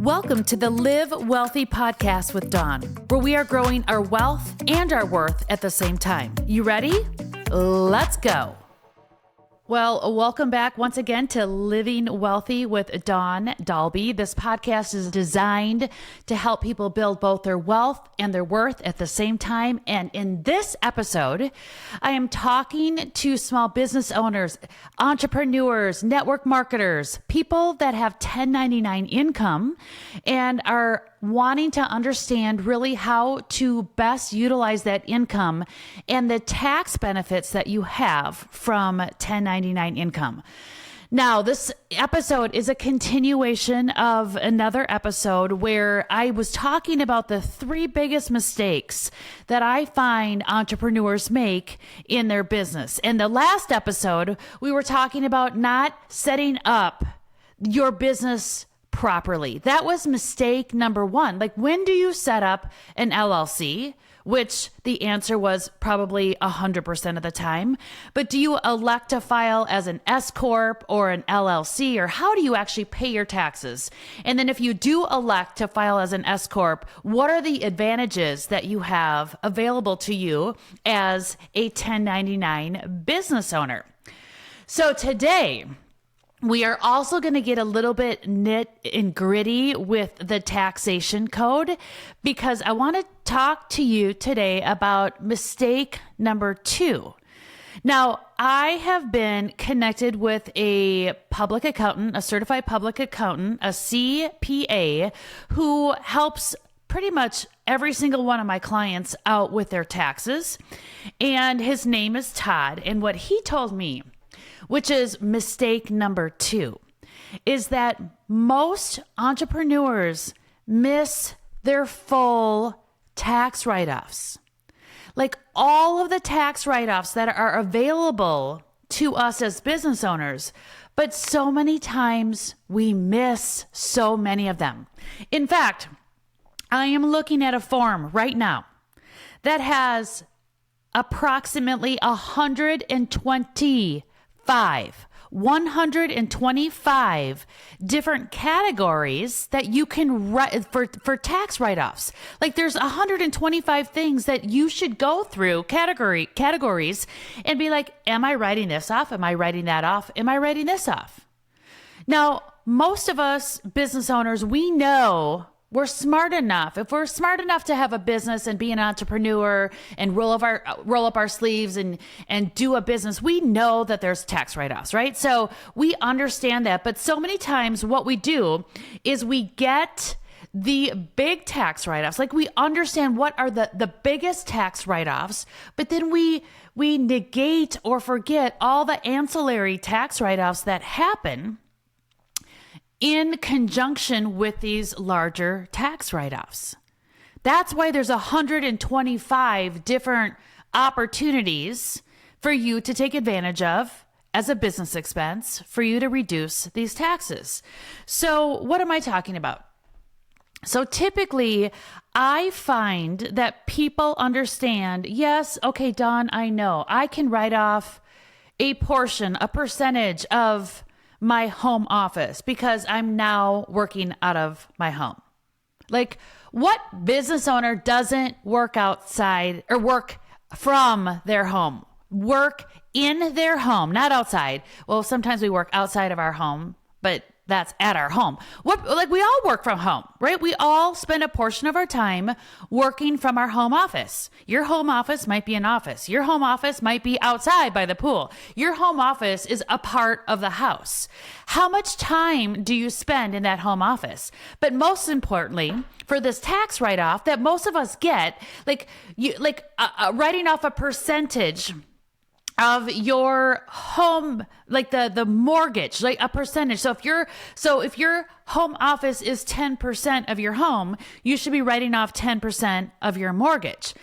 Welcome to the Live Wealthy podcast with Dawn, where we are growing our wealth and our worth at the same time. You ready? Let's go. Well, welcome back once again to Living Wealthy with Dawn Dalby. This podcast is designed to help people build both their wealth and their worth at the same time. And in this episode, I am talking to small business owners, entrepreneurs, network marketers, people that have 1099 income and are wanting to understand really how to best utilize that income and the tax benefits that you have from 1099 income. Now, this episode is a continuation of another episode where I was talking about the 3 biggest mistakes that I find entrepreneurs make in their business. In the last episode, we were talking about not setting up your business properly. That was mistake number 1. Like, when do you set up an LLC? Which the answer was probably 100% of the time. But do you elect to file as an S Corp or an LLC, or how do you actually pay your taxes? And then if you do elect to file as an S Corp, what are the advantages that you have available to you as a 1099 business owner? So today, we are also going to get a little bit nit and gritty with the taxation code, because I want to talk to you today about mistake number 2. Now, I have been connected with a public accountant, a certified public accountant, a CPA, who helps pretty much every single one of my clients out with their taxes. And his name is Todd. And what he told me, which is mistake number 2, is that most entrepreneurs miss their full tax write-offs. Like, all of the tax write-offs that are available to us as business owners, but so many times we miss so many of them. In fact, I am looking at a form right now that has approximately 125 different categories that you can write for tax write-offs. Like, there's 125 things that you should go through, categories, and be like, am I writing this off? Am I writing that off? Am I writing this off? Now, most of us business owners, we know we're smart enough. If we're smart enough to have a business and be an entrepreneur and roll up our sleeves and do a business, we know that there's tax write-offs, right? So we understand that. But so many times what we do is we get the big tax write-offs. Like, we understand what are the biggest tax write-offs, but then we negate or forget all the ancillary tax write-offs that happen in conjunction with these larger tax write-offs. That's why there's 125 different opportunities for you to take advantage of as a business expense for you to reduce these taxes. So what am I talking about? So typically, I find that people understand, yes, okay, Dawn, I know I can write off a percentage of my home office because I'm now working out of my home. Like, what business owner doesn't work outside or work from their home? Work in their home, not outside. Well, sometimes we work outside of our home, but that's at our home. We all work from home, right? We all spend a portion of our time working from our home office. Your home office might be an office. Your home office might be outside by the pool. Your home office is a part of the house. How much time do you spend in that home office? But most importantly, for this tax write-off that most of us get, writing off a percentage of your home, like the mortgage, like a percentage. So if your home office is 10% of your home, you should be writing off 10% of your mortgage.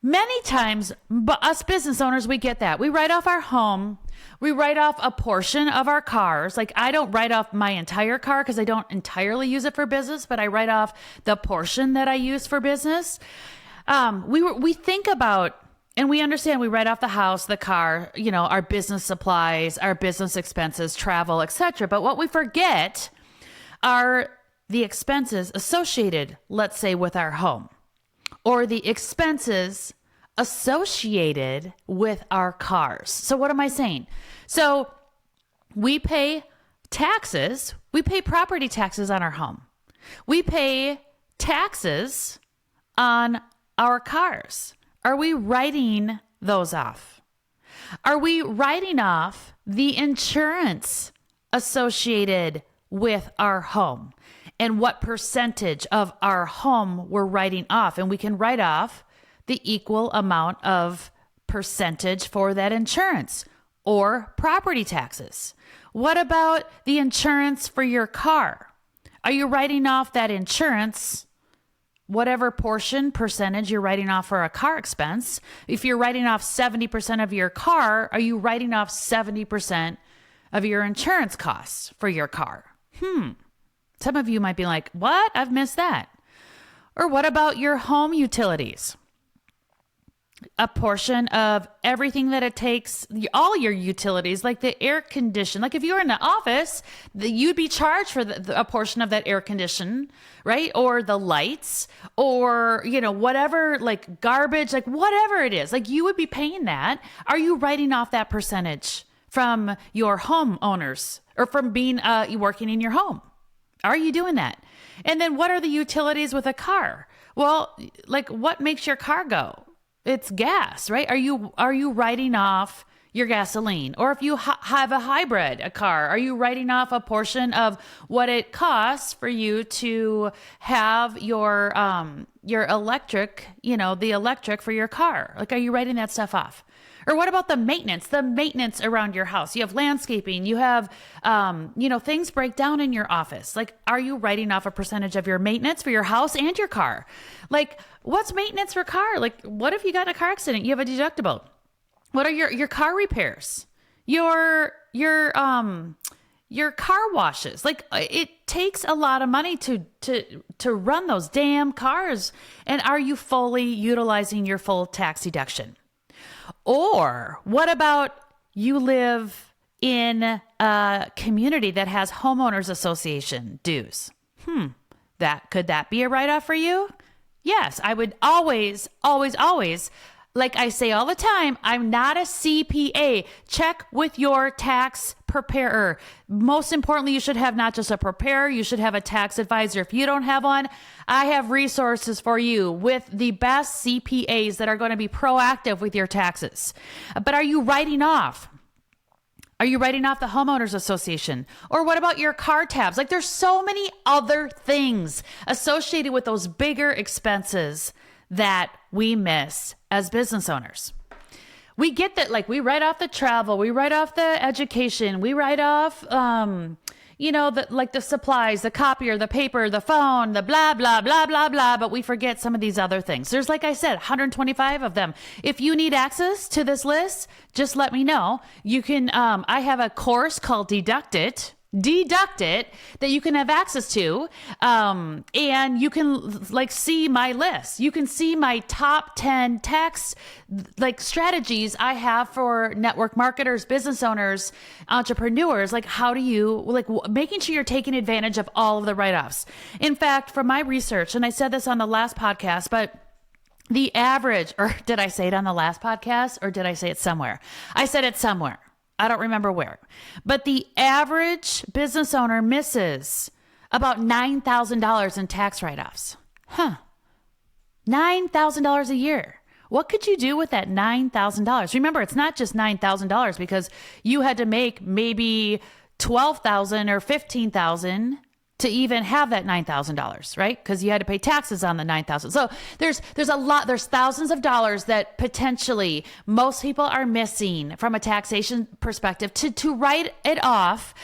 Many times, but us business owners, we get that. We write off our home. We write off a portion of our cars. Like, I don't write off my entire car because I don't entirely use it for business, but I write off the portion that I use for business. We think about, and we understand, we write off the house, the car, our business supplies, our business expenses, travel, etc. But what we forget are the expenses associated, let's say, with our home, or the expenses associated with our cars. So what am I saying? So we pay taxes, we pay property taxes on our home. We pay taxes on our cars. Are we writing those off? Are we writing off the insurance associated with our home? And what percentage of our home we're writing off? And we can write off the equal amount of percentage for that insurance or property taxes. What about the insurance for your car? Are you writing off that insurance, whatever percentage you're writing off for a car expense? If you're writing off 70% of your car, are you writing off 70% of your insurance costs for your car? Some of you might be like, what? I've missed that. Or what about your home utilities? A portion of everything that it takes, all your utilities, like the air condition. Like if you were in the office, you'd be charged for a portion of that air condition, right? Or the lights, or, whatever, like garbage, like whatever it is, like you would be paying that. Are you writing off that percentage from your homeowners or from being working in your home? Are you doing that? And then what are the utilities with a car? Well, like what makes your car go? It's gas, right? Are you writing off your gasoline? Or if you have a hybrid, a car, are you writing off a portion of what it costs for you to have your electric, the electric for your car? Like, are you writing that stuff off? Or what about the maintenance around your house? You have landscaping, you have, things break down in your office. Like, are you writing off a percentage of your maintenance for your house and your car? Like, what's maintenance for car? Like, what if you got in a car accident? You have a deductible. What are your car repairs? Your car washes? Like, it takes a lot of money to run those damn cars. And are you fully utilizing your full tax deduction? Or what about you live in a community that has homeowners association dues? Could that be a write-off for you? Yes, I would always, like I say all the time, I'm not a CPA. Check with your tax preparer. Most importantly, you should have not just a preparer, you should have a tax advisor. If you don't have one, I have resources for you with the best CPAs that are going to be proactive with your taxes. But are you writing off? Are you writing off the homeowners association? Or what about your car tabs? Like, there's so many other things associated with those bigger expenses that we miss as business owners. We get that, like, we write off the travel, we write off the education, we write off, the supplies, the copier, the paper, the phone, the blah, blah, blah, blah, blah. But we forget some of these other things. There's, like I said, 125 of them. If you need access to this list, just let me know. You can, I have a course called Deduct It that you can have access to. And you can see my list. You can see my top 10 tax strategies I have for network marketers, business owners, entrepreneurs. Like, how do you making sure you're taking advantage of all of the write-offs. In fact, from my research, and I said this on the last podcast, but the average, or did I say it on the last podcast or did I say it somewhere? I said it somewhere. I don't remember where, but the average business owner misses about $9,000 in tax write-offs. $9,000 a year. What could you do with that $9,000? Remember, it's not just $9,000 because you had to make maybe $12,000 or $15,000 to even have that $9,000, right? Because you had to pay taxes on the $9,000. So there's thousands of dollars that potentially most people are missing from a taxation perspective to write off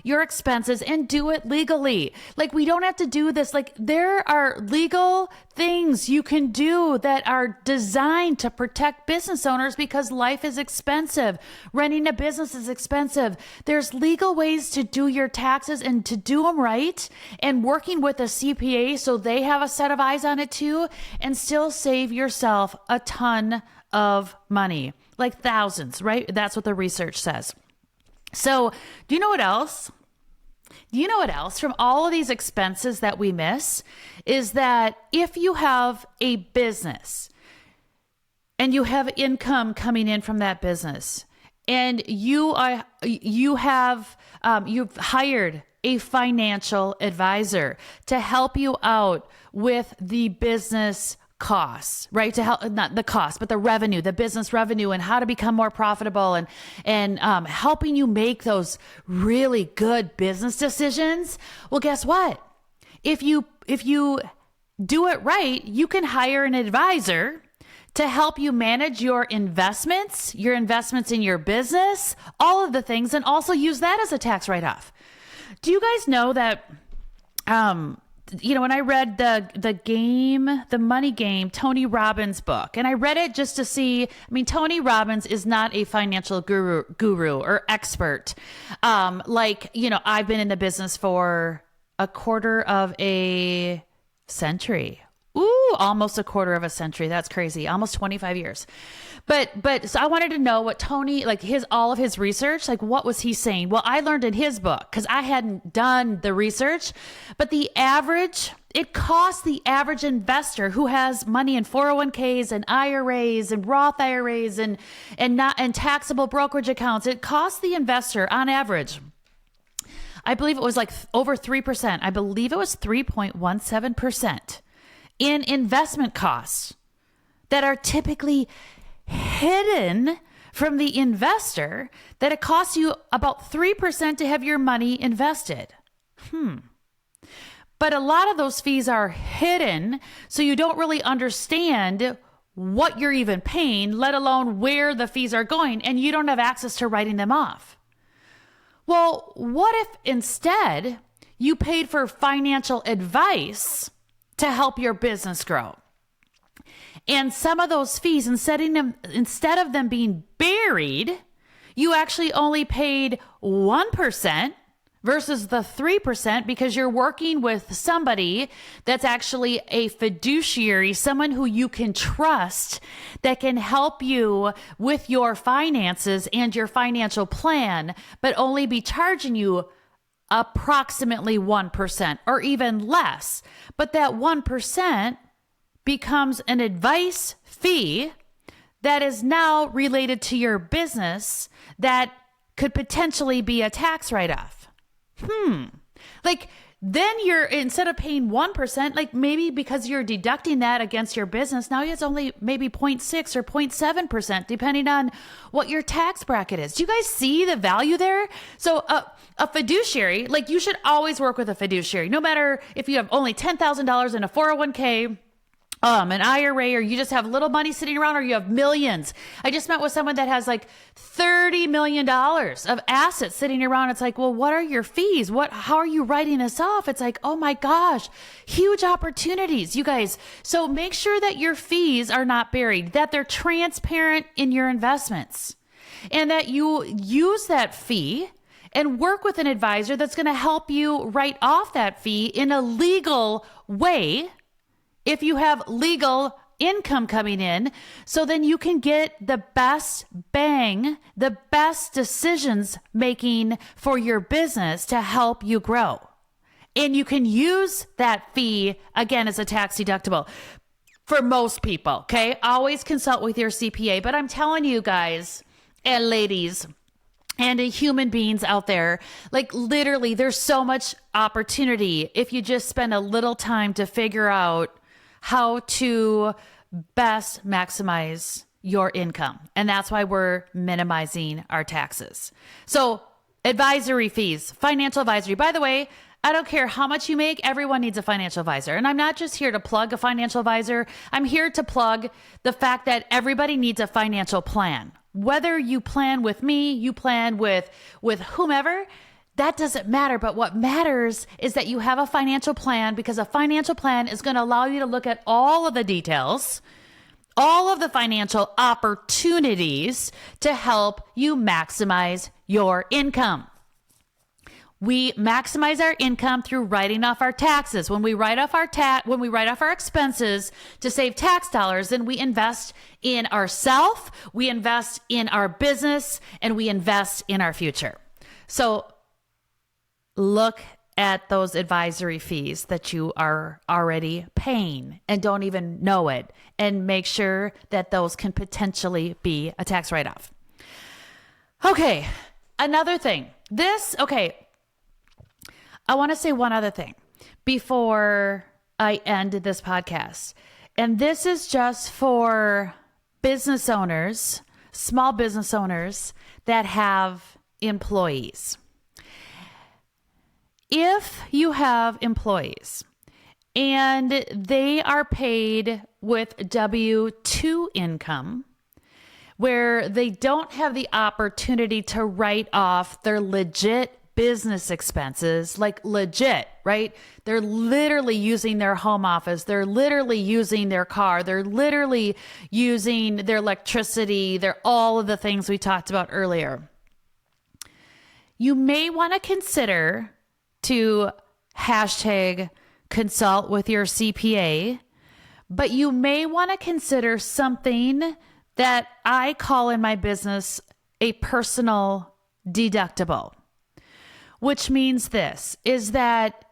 your expenses and do it legally. Like, we don't have to do this. Like, there are legal things you can do that are designed to protect business owners because life is expensive. Running a business is expensive. There's legal ways to do your taxes and to do them right, and working with a CPA so they have a set of eyes on it too, and still save yourself a ton of money, like thousands, right? That's what the research says. So do you know what else? You know what else from all of these expenses that we miss is that if you have a business and you have income coming in from that business and you've hired a financial advisor to help you out with the business costs, right? To help, not the cost, but the revenue, the business revenue, and how to become more profitable, and helping you make those really good business decisions. Well, guess what? If you do it right, you can hire an advisor to help you manage your investments in your business, all of the things, and also use that as a tax write-off. Do you guys know that? When I read the Money Game, Tony Robbins book, and I read it just to see, Tony Robbins is not a financial guru or expert. I've been in the business for a quarter of a century. Ooh, almost a quarter of a century. That's crazy. Almost 25 years. But so I wanted to know what Tony, all of his research, what was he saying? Well, I learned in his book because I hadn't done the research, but it costs the average investor who has money in 401ks and IRAs and Roth IRAs and taxable brokerage accounts. It costs the investor on average, I believe it was over 3%. I believe it was 3.17% in investment costs that are typically hidden from the investor, that it costs you about 3% to have your money invested. But a lot of those fees are hidden, so you don't really understand what you're even paying, let alone where the fees are going, and you don't have access to writing them off. Well, what if instead you paid for financial advice to help your business grow? And some of those fees, instead of them being buried, you actually only paid 1% versus the 3% because you're working with somebody that's actually a fiduciary, someone who you can trust that can help you with your finances and your financial plan, but only be charging you approximately 1% or even less. But that 1% becomes an advice fee that is now related to your business that could potentially be a tax write-off. Then you're, instead of paying 1%, maybe because you're deducting that against your business, now it's only maybe 0.6 or 0.7%, depending on what your tax bracket is. Do you guys see the value there? So a fiduciary, you should always work with a fiduciary, no matter if you have only $10,000 in a 401k, an IRA, or you just have little money sitting around, or you have millions. I just met with someone that has $30 million of assets sitting around. It's well, what are your fees? How are you writing this off? It's oh my gosh, huge opportunities, you guys. So make sure that your fees are not buried, that they're transparent in your investments, and that you use that fee and work with an advisor that's going to help you write off that fee in a legal way if you have legal income coming in, so then you can get the best bang, the best decisions making for your business to help you grow. And you can use that fee, again, as a tax deductible for most people, okay? Always consult with your CPA. But I'm telling you guys and ladies and human beings out there, literally, there's so much opportunity if you just spend a little time to figure out how to best maximize your income. And that's why we're minimizing our taxes. So advisory fees, financial advisory. By the way, I don't care how much you make, everyone needs a financial advisor. And I'm not just here to plug a financial advisor. I'm here to plug the fact that everybody needs a financial plan. Whether you plan with me, you plan with whomever, that doesn't matter. But what matters is that you have a financial plan, because a financial plan is going to allow you to look at all of the details, all of the financial opportunities to help you maximize your income. We maximize our income through writing off our taxes. When we write off our expenses to save tax dollars, then we invest in ourselves, we invest in our business, and we invest in our future. So look at those advisory fees that you are already paying and don't even know it, and make sure that those can potentially be a tax write-off. Okay, another thing. I want to say one other thing before I end this podcast. And this is just for business owners, small business owners that have employees. If you have employees and they are paid with W-2 income, where they don't have the opportunity to write off their legit business expenses, like legit, right? They're literally using their home office. They're literally using their car. They're literally using their electricity. They're all of the things we talked about earlier. You may want to consider to #consult with your CPA, but you may want to consider something that I call in my business a personal deductible, which means this is that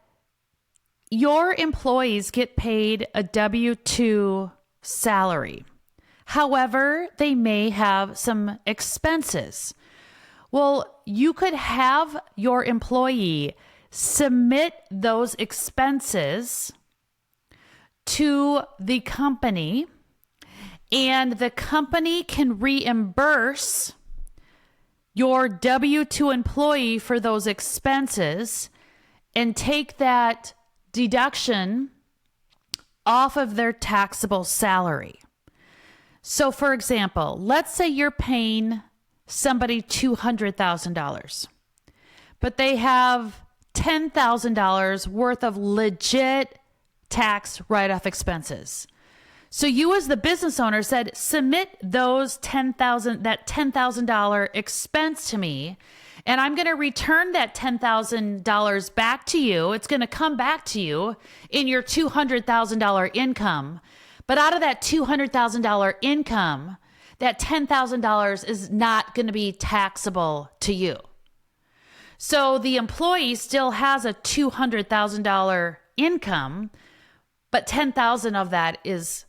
your employees get paid a W-2 salary. However, they may have some expenses. Well, you could have your employee submit those expenses to the company, and the company can reimburse your W-2 employee for those expenses and take that deduction off of their taxable salary. So for example, let's say you're paying somebody $200,000, but they have $10,000 worth of legit tax write-off expenses. So you as the business owner said, submit those $10,000 expense to me, and I'm going to return that $10,000 back to you. It's going to come back to you in your $200,000 income. But out of that $200,000 income, that $10,000 is not going to be taxable to you. So the employee still has a $200,000 income, but $10,000 of that is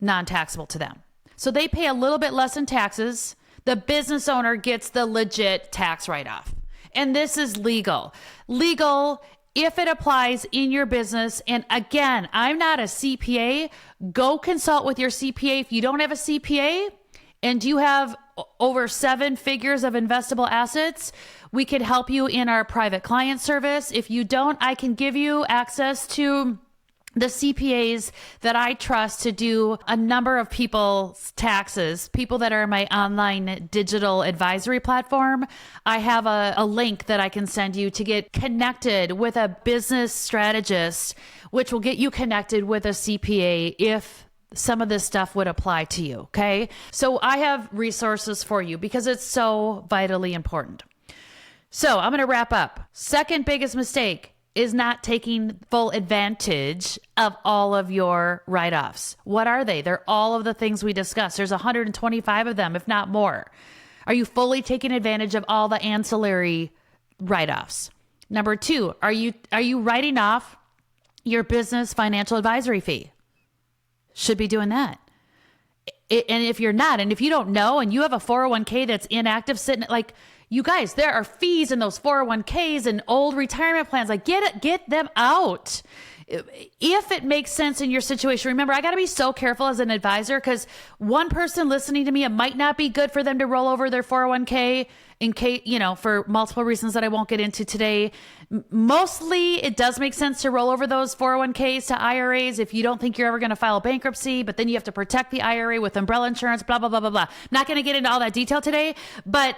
non-taxable to them. So they pay a little bit less in taxes. The business owner gets the legit tax write-off. And this is legal. Legal if it applies in your business. And again, I'm not a CPA. Go consult with your CPA. If you don't have a CPA and you have over 7 figures of investable assets, we can help you in our private client service. If you don't, I can give you access to the CPAs that I trust to do a number of people's taxes, people that are in my online digital advisory platform. I have a link that I can send you to get connected with a business strategist, which will get you connected with a CPA if some of this stuff would apply to you. Okay. So I have resources for you because it's so vitally important. So I'm going to wrap up. Second biggest mistake is not taking full advantage of all of your write-offs. What are they? They're all of the things we discussed. There's 125 of them, if not more. Are you fully taking advantage of all the ancillary write-offs? Number 2, are you writing off your business financial advisory fee? Should be doing that. And if you're not, and if you don't know, and you have a 401k that's inactive, sitting like, you guys, there are fees in those 401ks and old retirement plans. Like, get them out. If it makes sense in your situation. Remember, I got to be so careful as an advisor because one person listening to me, it might not be good for them to roll over their 401k in case, for multiple reasons that I won't get into today. Mostly it does make sense to roll over those 401ks to IRAs if you don't think you're ever going to file bankruptcy, but then you have to protect the IRA with umbrella insurance, blah, blah, blah, blah, blah. Not going to get into all that detail today, but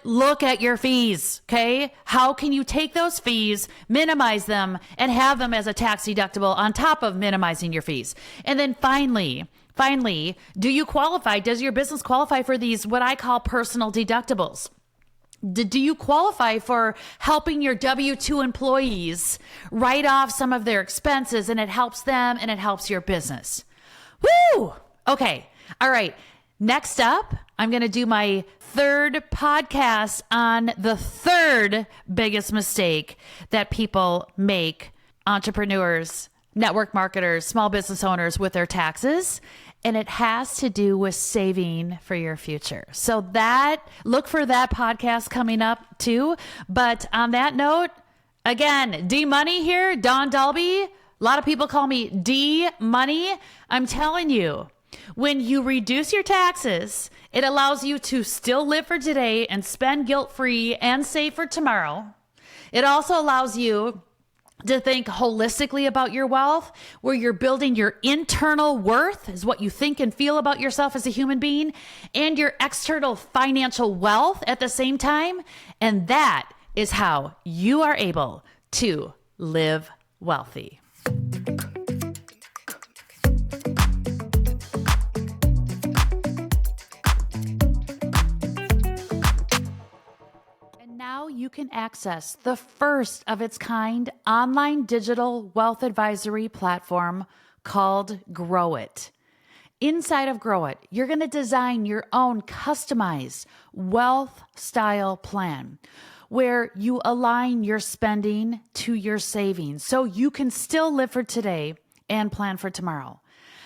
look at your fees, okay? How can you take those fees, minimize them, and have them as a tax deductible on top of minimizing your fees? And then finally, do you qualify? Does your business qualify for these, what I call personal deductibles? Do you qualify for helping your W-2 employees write off some of their expenses, and it helps them and it helps your business? Woo! Okay. All right. Next up, I'm going to do my third podcast on the third biggest mistake that people make, entrepreneurs, network marketers, small business owners, with their taxes. And it has to do with saving for your future. So look for that podcast coming up too. But on that note, again, D Money here, Dawn Dalby. A lot of people call me D Money. I'm telling you, when you reduce your taxes, it allows you to still live for today and spend guilt-free and save for tomorrow. It also allows you to think holistically about your wealth, where you're building your internal worth, is what you think and feel about yourself as a human being, and your external financial wealth at the same time. And that is how you are able to live wealthy. Now you can access the first of its kind online digital wealth advisory platform called Grow It. Inside of Grow It, you're going to design your own customized wealth style plan where you align your spending to your savings so you can still live for today and plan for tomorrow.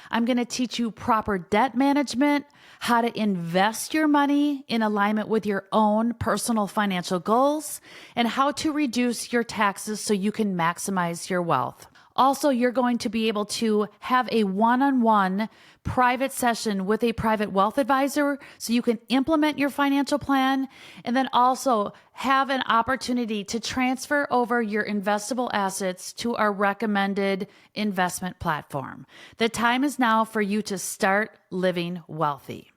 I'm going to teach you proper debt management, how to invest your money in alignment with your own personal financial goals, and how to reduce your taxes so you can maximize your wealth. Also, you're going to be able to have a one-on-one private session with a private wealth advisor so you can implement your financial plan, and then also have an opportunity to transfer over your investable assets to our recommended investment platform. The time is now for you to start living wealthy.